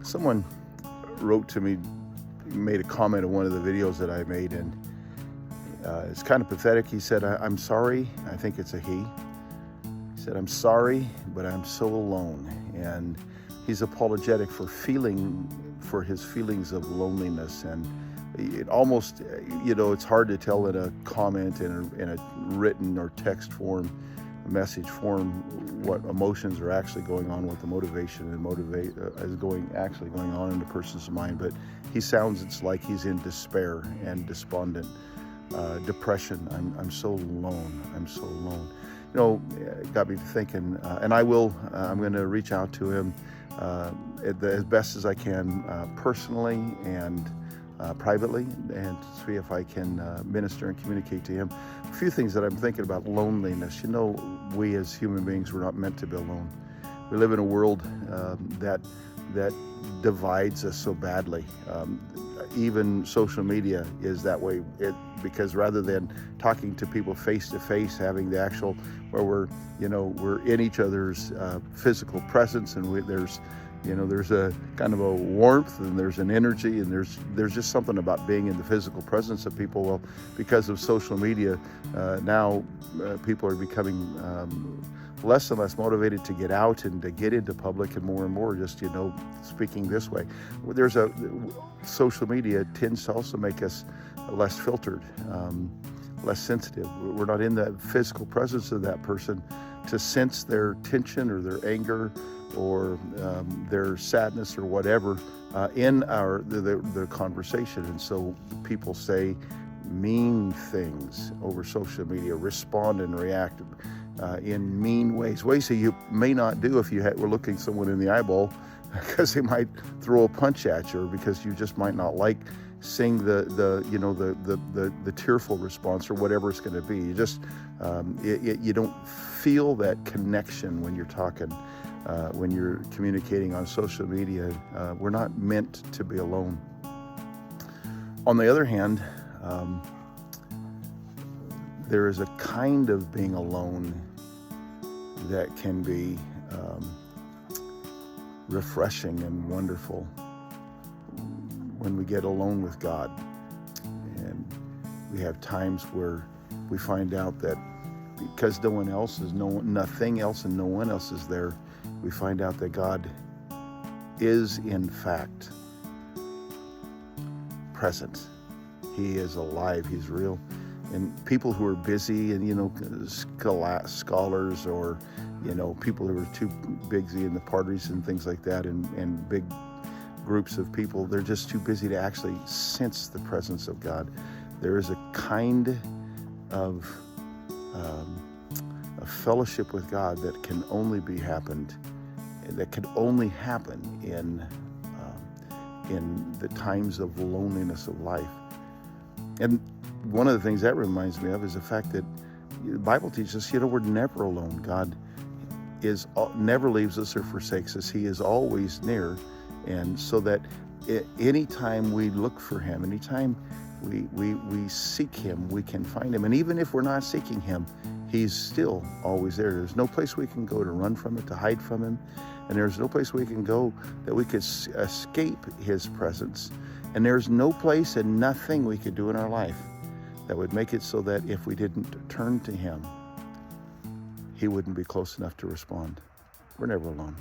Someone wrote to me, made a comment on one of the videos that I made, and it's kind of pathetic. He said, I'm sorry. I think it's a he. He said, I'm sorry, but I'm so alone. And he's apologetic for his feelings of loneliness. And it almost, it's hard to tell in a comment, in a written or text form, a message form, what emotions are actually going on, what the motivation is actually going on in the person's mind. But he sounds, it's like he's in despair and despondent, depression. I'm so alone. I'm so alone. It got me thinking, and I'm going to reach out to him as best as I can, personally and privately, and see if I can minister and communicate to him a few things that I'm thinking about loneliness. We as human beings, we're not meant to be alone. We live in a world that divides us so badly. Even social media is that way, because rather than talking to people face to face, having the actual where we're in each other's physical presence, and there's a kind of a warmth, and there's an energy, and there's just something about being in the physical presence of people. Well, because of social media, now people are becoming less and less motivated to get out and to get into public, and more just, speaking this way. Social media tends to also make us less filtered, less sensitive. We're not in the physical presence of that person to sense their tension or their anger or their sadness or whatever in the conversation. And so people say mean things over social media, respond and react in mean ways that you may not do if you were looking someone in the eyeball, because they might throw a punch at you, or because you just might not like seeing the tearful response or whatever it's going to be. You just you don't feel that connection when you're talking, when you're communicating on social media. We're not meant to be alone. On the other hand, there is a kind of being alone that can be refreshing and wonderful when we get alone with God. And we have times where we find out that because nothing else and no one else is there, we find out that God is in fact present. He is alive. He's real. And people who are busy and, scholars, or, people who are too busy in the parties and things like that, and big groups of people, they're just too busy to actually sense the presence of God. There is a kind of a fellowship with God that can only happen in the times of loneliness of life. And one of the things that reminds me of is the fact that the Bible teaches us, we're never alone. God never leaves us or forsakes us. He is always near. And so that anytime we look for him, anytime we seek him, we can find him. And even if we're not seeking him, he's still always there. There's no place we can go to run from it, to hide from him. And there's no place we can go that we could escape his presence. And there's no place and nothing we could do in our life that would make it so that if we didn't turn to him, he wouldn't be close enough to respond. We're never alone.